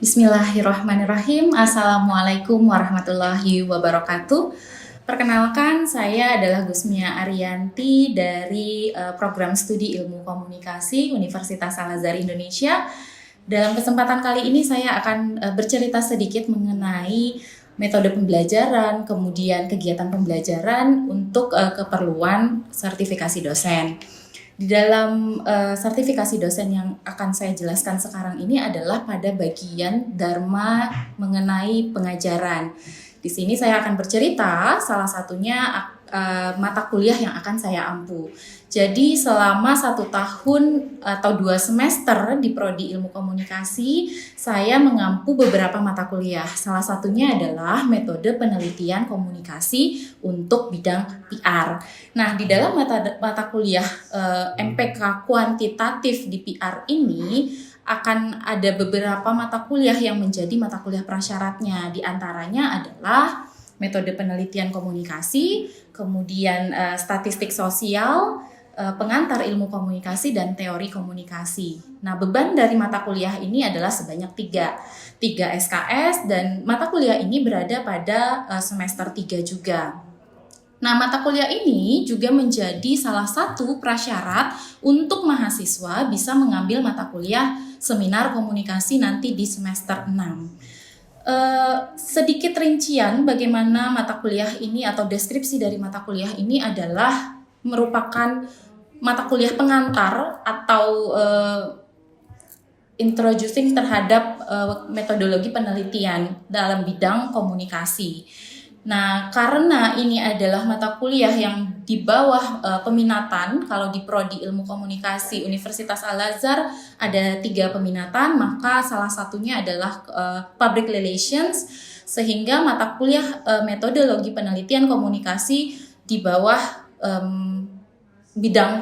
Bismillahirrahmanirrahim. Assalamualaikum warahmatullahi wabarakatuh. Perkenalkan, saya adalah Gusmia Ariyanti dari Program Studi Ilmu Komunikasi Universitas Al-Azhar Indonesia. Dalam kesempatan kali ini saya akan bercerita sedikit mengenai metode pembelajaran, kemudian kegiatan pembelajaran untuk keperluan sertifikasi dosen. Di dalam sertifikasi dosen yang akan saya jelaskan sekarang ini adalah pada bagian Dharma mengenai pengajaran. Di sini saya akan bercerita salah satunya mata kuliah yang akan saya ampu. Jadi selama 1 tahun atau 2 semester di Prodi Ilmu Komunikasi, saya mengampu beberapa mata kuliah. Salah satunya adalah metode penelitian komunikasi untuk bidang PR. Nah, di dalam mata kuliah MPK kuantitatif di PR ini akan ada beberapa mata kuliah yang menjadi mata kuliah prasyaratnya. Di antaranya adalah metode penelitian komunikasi, kemudian statistik sosial, pengantar ilmu komunikasi, dan teori komunikasi. Nah, beban dari mata kuliah ini adalah sebanyak 3 SKS, dan mata kuliah ini berada pada semester 3 juga. Nah, mata kuliah ini juga menjadi salah satu prasyarat untuk mahasiswa bisa mengambil mata kuliah seminar komunikasi nanti di semester 6. Sedikit rincian bagaimana mata kuliah ini atau deskripsi dari mata kuliah ini adalah merupakan mata kuliah pengantar atau introducing terhadap metodologi penelitian dalam bidang komunikasi. Nah, karena ini adalah mata kuliah yang di bawah peminatan, kalau di Prodi Ilmu Komunikasi Universitas Al-Azhar ada 3 peminatan, maka salah satunya adalah Public Relations, sehingga mata kuliah metodologi penelitian komunikasi di bawah bidang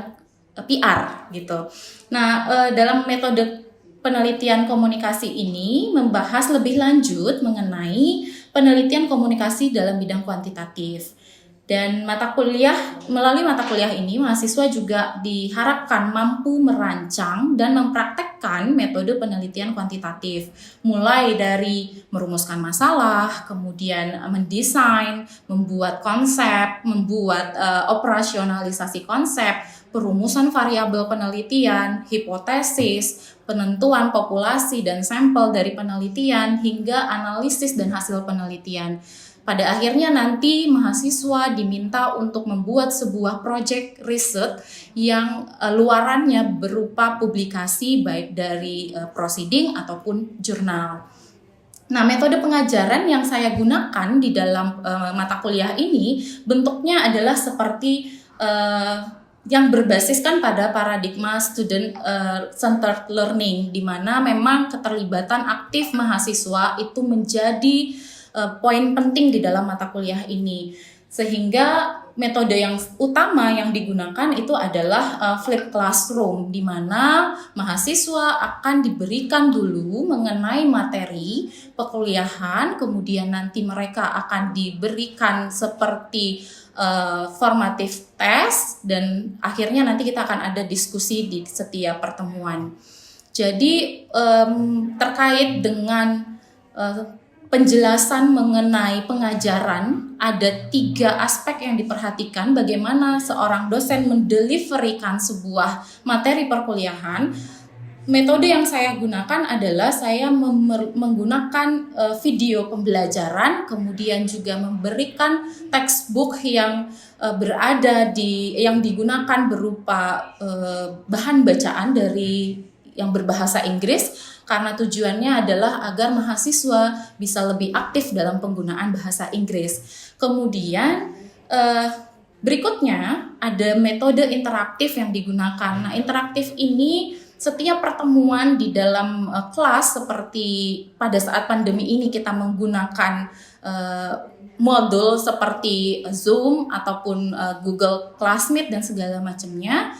PR gitu. Nah, dalam metode penelitian komunikasi ini membahas lebih lanjut mengenai penelitian komunikasi dalam bidang kuantitatif. Dan melalui mata kuliah ini, mahasiswa juga diharapkan mampu merancang dan mempraktekkan metode penelitian kuantitatif. Mulai dari merumuskan masalah, kemudian mendesain, membuat konsep, membuat operasionalisasi konsep, perumusan variabel penelitian, hipotesis, penentuan populasi dan sampel dari penelitian, hingga analisis dan hasil penelitian. Pada akhirnya nanti mahasiswa diminta untuk membuat sebuah project riset yang luarannya berupa publikasi baik dari proceeding ataupun jurnal. Nah, metode pengajaran yang saya gunakan di dalam mata kuliah ini bentuknya adalah seperti yang berbasiskan pada paradigma student centered learning, di mana memang keterlibatan aktif mahasiswa itu menjadi poin penting di dalam mata kuliah ini. Sehingga metode yang utama yang digunakan itu adalah flipped classroom, di mana mahasiswa akan diberikan dulu mengenai materi perkuliahan, kemudian nanti mereka akan diberikan seperti formative test, dan akhirnya nanti kita akan ada diskusi di setiap pertemuan. Jadi terkait dengan penjelasan mengenai pengajaran, ada 3 aspek yang diperhatikan bagaimana seorang dosen mendeliverikan sebuah materi perkuliahan. Metode yang saya gunakan adalah saya menggunakan video pembelajaran, kemudian juga memberikan textbook yang yang digunakan berupa bahan bacaan dari yang berbahasa Inggris, karena tujuannya adalah agar mahasiswa bisa lebih aktif dalam penggunaan bahasa Inggris. Kemudian berikutnya ada metode interaktif yang digunakan. Nah, interaktif ini setiap pertemuan di dalam kelas, seperti pada saat pandemi ini kita menggunakan modul seperti Zoom ataupun Google Classmeet dan segala macamnya.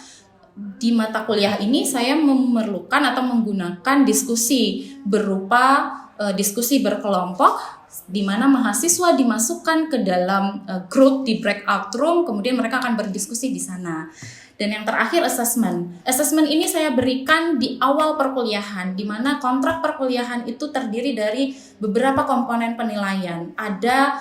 Di mata kuliah ini saya memerlukan atau menggunakan diskusi berupa diskusi berkelompok di mana mahasiswa dimasukkan ke dalam grup di breakout room, kemudian mereka akan berdiskusi di sana. Dan yang terakhir assessment. Assessment ini saya berikan di awal perkuliahan, di mana kontrak perkuliahan itu terdiri dari beberapa komponen penilaian. Ada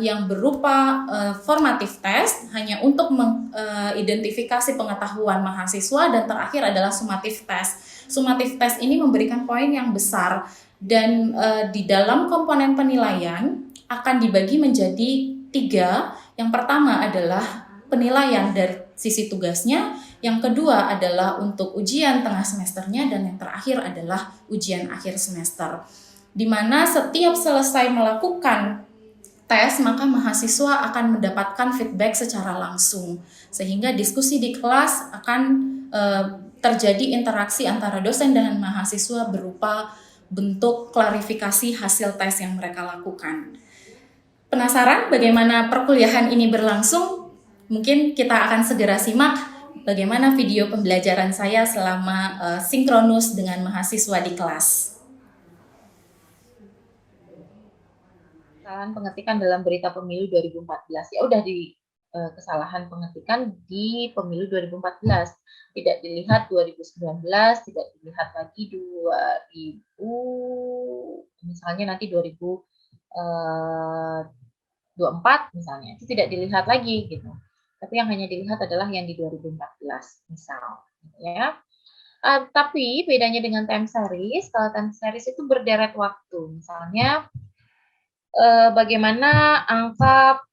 yang berupa formative test, hanya untuk mengidentifikasi pengetahuan mahasiswa, dan terakhir adalah summative test. Summative test ini memberikan poin yang besar, dan di dalam komponen penilaian akan dibagi menjadi 3. Yang pertama adalah penilaian dari sisi tugasnya, yang kedua adalah untuk ujian tengah semesternya, dan yang terakhir adalah ujian akhir semester. Di mana setiap selesai melakukan tes, maka mahasiswa akan mendapatkan feedback secara langsung, sehingga diskusi di kelas akan terjadi interaksi antara dosen dan mahasiswa berupa bentuk klarifikasi hasil tes yang mereka lakukan. Penasaran bagaimana perkuliahan ini berlangsung? Mungkin kita akan segera simak bagaimana video pembelajaran saya selama sinkronus dengan mahasiswa di kelas. Kesalahan pengetikan dalam berita pemilu 2014. Ya udah di kesalahan pengetikan di pemilu 2014. Tidak dilihat 2019, tidak dilihat lagi 2000, misalnya nanti 2024 misalnya. Itu tidak dilihat lagi gitu. Tapi yang hanya dilihat adalah yang di 2014 misal, ya. Tapi bedanya dengan time series, kalau time series itu berderet waktu. Misalnya bagaimana angka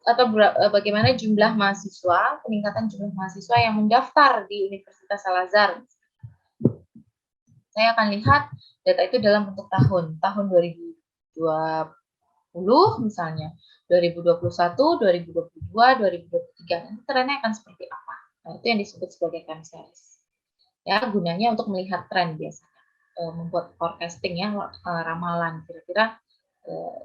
atau bagaimana jumlah mahasiswa, peningkatan jumlah mahasiswa yang mendaftar di Universitas Al-Azhar. Saya akan lihat data itu dalam bentuk tahun 2020 misalnya, 2021, 2022, 2023. Nanti trennya akan seperti apa? Nah, itu yang disebut sebagai time series. Ya, gunanya untuk melihat tren biasanya, membuat forecasting ya, ramalan kira-kira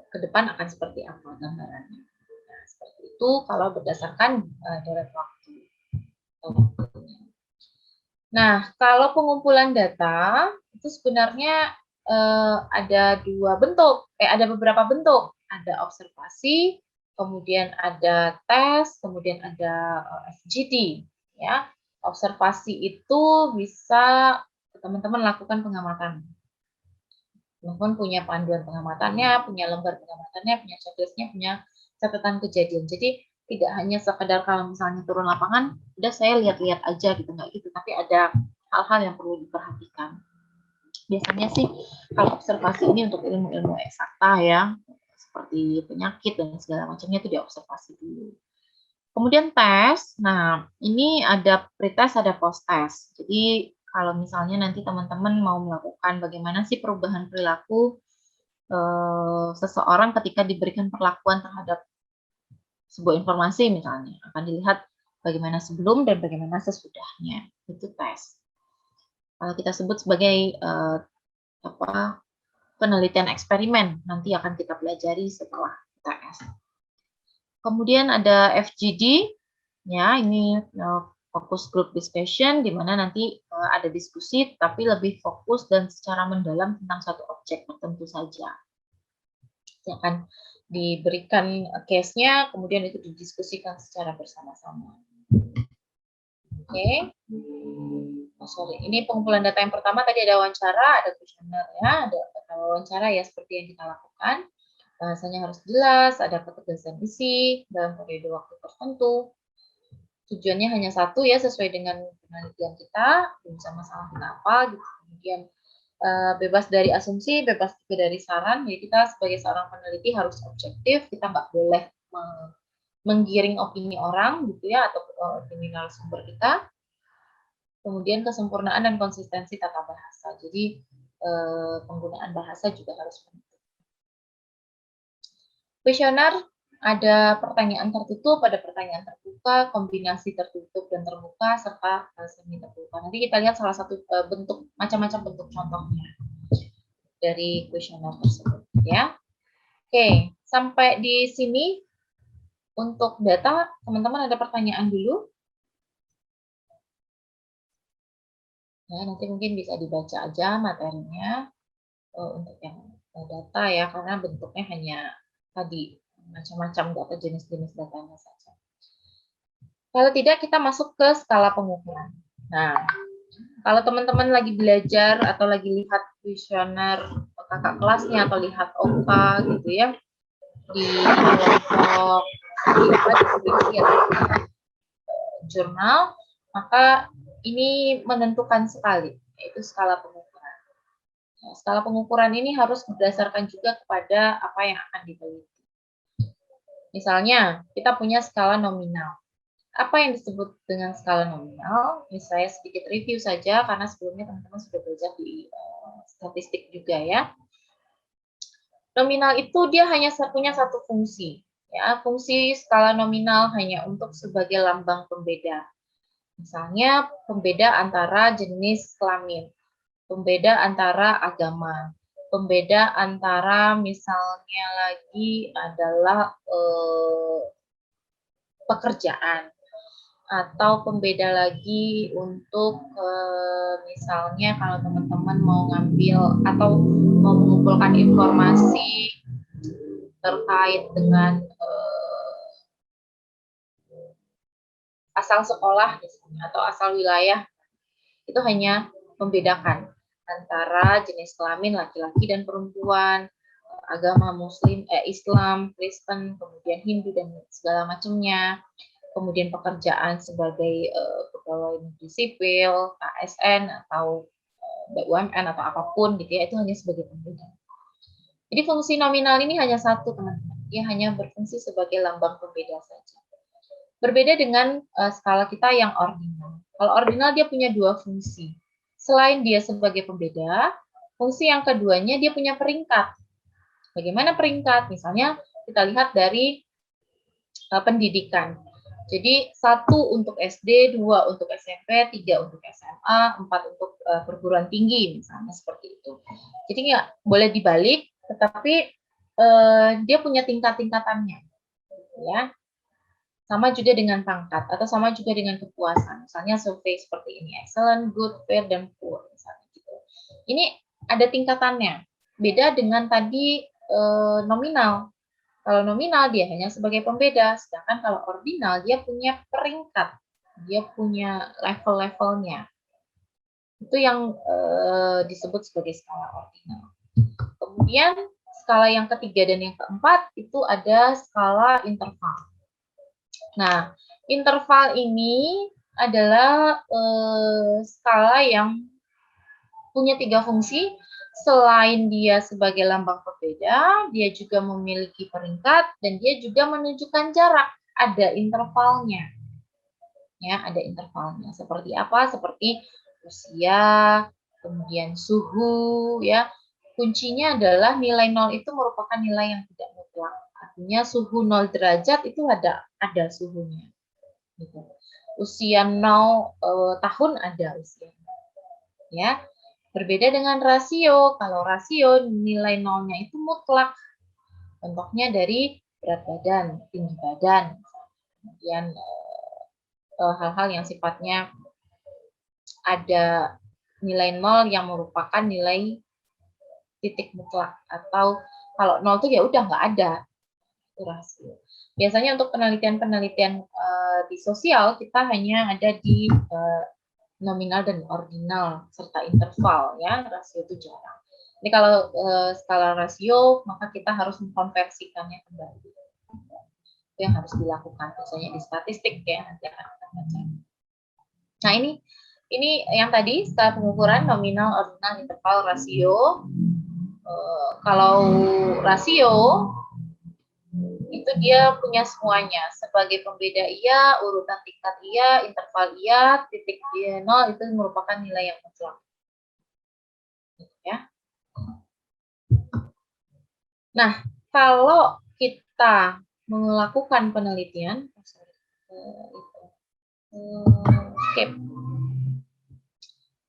ke depan akan seperti apa gambarannya. Nah, seperti itu kalau berdasarkan deret waktu. Nah, kalau pengumpulan data itu sebenarnya ada ada beberapa bentuk. Ada observasi, kemudian ada tes, kemudian ada FGD. Ya, observasi itu bisa teman-teman lakukan pengamatan. Teman-teman punya panduan pengamatannya, punya lembar pengamatannya, punya checklistnya, punya catatan kejadian. Jadi tidak hanya sekedar kalau misalnya turun lapangan, udah saya lihat-lihat aja gitu, nggak gitu. Tapi ada hal-hal yang perlu diperhatikan. Biasanya sih kalau observasi ini untuk ilmu-ilmu eksakta ya, seperti penyakit dan segala macamnya itu diobservasi dulu. Kemudian tes, nah ini ada pretest, ada post-test. Jadi kalau misalnya nanti teman-teman mau melakukan bagaimana sih perubahan perilaku seseorang ketika diberikan perlakuan terhadap sebuah informasi misalnya, akan dilihat bagaimana sebelum dan bagaimana sesudahnya. Itu tes. Kalau kita sebut sebagai penelitian eksperimen, nanti akan kita pelajari setelah TS. Kemudian ada FGD, ya ini fokus group discussion, di mana nanti ada diskusi, tapi lebih fokus dan secara mendalam tentang satu objek tertentu saja. Yang akan diberikan case-nya, kemudian itu didiskusikan secara bersama-sama. Oke. Oh, sorry, ini pengumpulan data yang pertama tadi ada wawancara, ada kuesioner ya, ada wawancara ya seperti yang kita lakukan. Bahasanya harus jelas, ada ketegasan isi dalam periode waktu tertentu. Tujuannya hanya satu ya, sesuai dengan penelitian kita, belum bisa masalah kenapa gitu. Kemudian bebas dari asumsi, bebas juga dari saran. Jadi kita sebagai seorang peneliti harus objektif, kita nggak boleh menggiring opini orang gitu ya, atau opini narasumber kita. Kemudian kesempurnaan dan konsistensi tata bahasa. Jadi penggunaan bahasa juga harus penting. Kuesioner ada pertanyaan tertutup, ada pertanyaan terbuka, kombinasi tertutup dan terbuka, serta semi terbuka. Nanti kita lihat salah satu bentuk, macam-macam bentuk contohnya dari kuesioner tersebut. Ya, oke, sampai di sini untuk data. Teman-teman ada pertanyaan dulu? Ya, nanti mungkin bisa dibaca aja materinya untuk yang data ya, karena bentuknya hanya tadi macam-macam data, jenis-jenis datanya saja. Kalau tidak, kita masuk ke skala pengukuran. Nah, kalau teman-teman lagi belajar atau lagi lihat kuesioner kakak kelasnya atau lihat OK gitu ya di kelompok di jurnal, maka ini menentukan sekali, yaitu skala pengukuran. Nah, skala pengukuran ini harus berdasarkan juga kepada apa yang akan diteliti. Misalnya, kita punya skala nominal. Apa yang disebut dengan skala nominal? Ini saya sedikit review saja, karena sebelumnya teman-teman sudah belajar di statistik juga ya. Nominal itu dia hanya punya satu fungsi. Ya, fungsi skala nominal hanya untuk sebagai lambang pembeda. Misalnya, pembeda antara jenis kelamin, pembeda antara agama, pembeda antara misalnya lagi adalah pekerjaan, atau pembeda lagi untuk misalnya kalau teman-teman mau ngambil atau mau mengumpulkan informasi terkait dengan asal sekolah misalnya, atau asal wilayah, itu hanya membedakan antara jenis kelamin laki-laki dan perempuan, agama Muslim, Islam, Kristen, kemudian Hindu dan segala macamnya, kemudian pekerjaan sebagai pegawai negeri sipil, ASN atau BUMN atau apapun gitu ya, itu hanya sebagai pembeda. Jadi fungsi nominal ini hanya satu teman-teman, dia hanya berfungsi sebagai lambang pembeda saja. Berbeda dengan skala kita yang ordinal. Kalau ordinal dia punya dua fungsi. Selain dia sebagai pembeda, fungsi yang keduanya dia punya peringkat. Bagaimana peringkat? Misalnya kita lihat dari pendidikan. Jadi 1 untuk SD, 2 untuk SMP, 3 untuk SMA, 4 untuk perguruan tinggi, misalnya seperti itu. Jadi nggak boleh dibalik, tetapi dia punya tingkat-tingkatannya, ya. Sama juga dengan pangkat, atau sama juga dengan kepuasan. Misalnya survei seperti ini, excellent, good, fair, dan poor. Misalnya gitu. Ini ada tingkatannya. Beda dengan tadi nominal. Kalau nominal dia hanya sebagai pembeda, sedangkan kalau ordinal dia punya peringkat, dia punya level-levelnya. Itu yang disebut sebagai skala ordinal. Kemudian skala yang ketiga dan yang keempat itu ada skala interval. Nah, interval ini adalah skala yang punya 3 fungsi. Selain dia sebagai lambang pembeda, dia juga memiliki peringkat dan dia juga menunjukkan jarak. Ada intervalnya. Ya, ada intervalnya. Seperti apa? Seperti usia, kemudian suhu, ya. Kuncinya adalah nilai 0 itu merupakan nilai yang tidak mutlak. Artinya suhu 0 derajat itu ada suhunya. Gitu. Usia 0 tahun ada usia. Ya. Berbeda dengan rasio. Kalau rasio nilai nolnya itu mutlak. Contohnya dari berat badan, tinggi badan, kemudian hal-hal yang sifatnya ada nilai nol yang merupakan nilai titik mutlak, atau kalau nol itu ya udah nggak ada, itu rasio. Biasanya untuk penelitian-penelitian di sosial kita hanya ada di nominal dan ordinal serta interval, ya. Rasio itu jarang. Ini kalau skala rasio, maka kita harus mengkonversikannya kembali. Itu yang harus dilakukan biasanya di statistik, ya, nanti akan kita baca. Nah, ini yang tadi skala pengukuran nominal, ordinal, interval, rasio. Kalau rasio itu dia punya semuanya, sebagai pembeda iya, urutan tingkat iya, interval iya, titik iya, 0 itu merupakan nilai yang mutlak. Ya. Nah, kalau kita melakukan penelitian,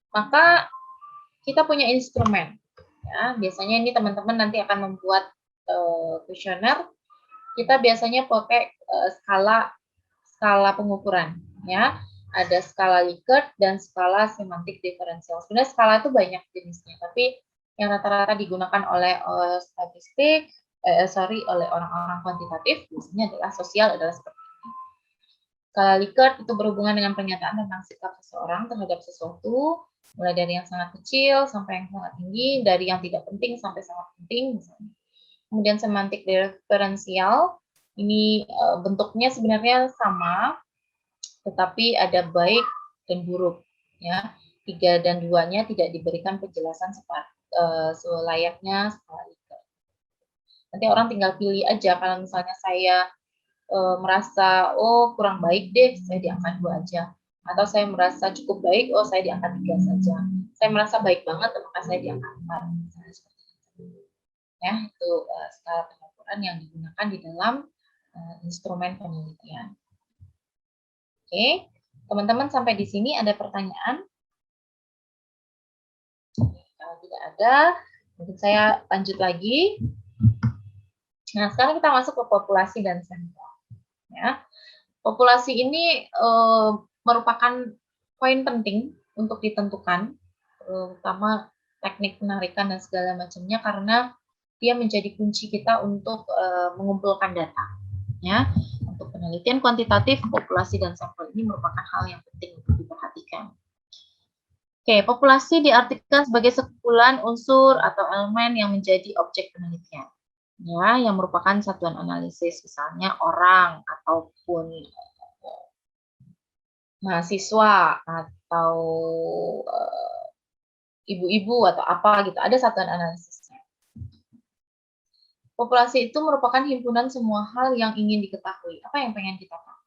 maka kita punya instrumen. Ya, biasanya ini teman-teman nanti akan membuat kuesioner. Kita biasanya pakai skala pengukuran, ya. Ada skala Likert dan skala semantik diferensial. Sebenarnya skala itu banyak jenisnya, tapi yang rata-rata digunakan oleh oleh orang-orang kuantitatif biasanya adalah sosial adalah seperti ini. Skala Likert itu berhubungan dengan pernyataan tentang sikap seseorang terhadap sesuatu, mulai dari yang sangat kecil sampai yang sangat tinggi, dari yang tidak penting sampai sangat penting misalnya. Kemudian semantik referensial, ini bentuknya sebenarnya sama, tetapi ada baik dan buruk. Ya, 3 dan 2-nya tidak diberikan penjelasan selayaknya skala Likert. Nanti orang tinggal pilih aja, kalau misalnya saya merasa, oh kurang baik deh, saya di angka 2 aja. Atau saya merasa cukup baik, oh saya di angka 3 saja. Saya merasa baik banget, maka saya di angka 4. Misalnya seperti itu. Ya, itu skala pengukuran yang digunakan di dalam instrumen penelitian. Oke, teman-teman sampai di sini ada pertanyaan? Kalau tidak ada, mungkin saya lanjut lagi. Nah, sekarang kita masuk ke populasi dan sampel. Ya, populasi ini merupakan poin penting untuk ditentukan, terutama teknik penarikan dan segala macamnya, karena dia menjadi kunci kita untuk mengumpulkan data. Ya, untuk penelitian kuantitatif, populasi dan sampel ini merupakan hal yang penting untuk diperhatikan. Oke, populasi diartikan sebagai sekumpulan unsur atau elemen yang menjadi objek penelitian. Ya, yang merupakan satuan analisis, misalnya orang ataupun mahasiswa atau ibu-ibu atau apa gitu, ada satuan analisisnya. Populasi itu merupakan himpunan semua hal yang ingin diketahui. Apa yang pengen kita tahu?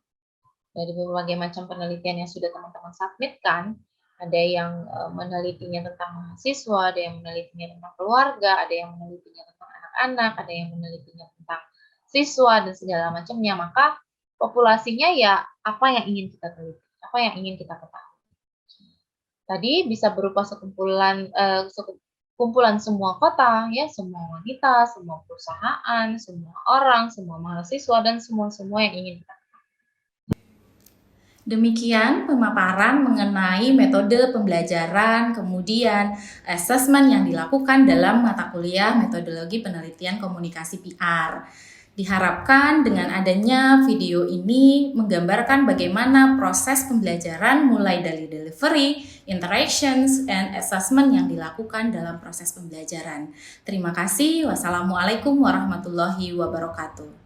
Dari berbagai macam penelitian yang sudah teman-teman submitkan, ada yang menelitinya tentang mahasiswa, ada yang menelitinya tentang keluarga, ada yang menelitinya tentang anak-anak, ada yang menelitinya tentang siswa dan segala macamnya. Maka populasinya ya apa yang ingin kita teliti, apa yang ingin kita ketahui. Tadi bisa berupa kumpulan semua kota, ya, semua wanita, semua perusahaan, semua orang, semua mahasiswa, dan semua yang ingin kita. Demikian pemaparan mengenai metode pembelajaran, kemudian asesmen yang dilakukan dalam mata kuliah metodologi penelitian komunikasi PR. Diharapkan dengan adanya video ini menggambarkan bagaimana proses pembelajaran mulai dari delivery, interactions, and assessment yang dilakukan dalam proses pembelajaran. Terima kasih. Wassalamualaikum warahmatullahi wabarakatuh.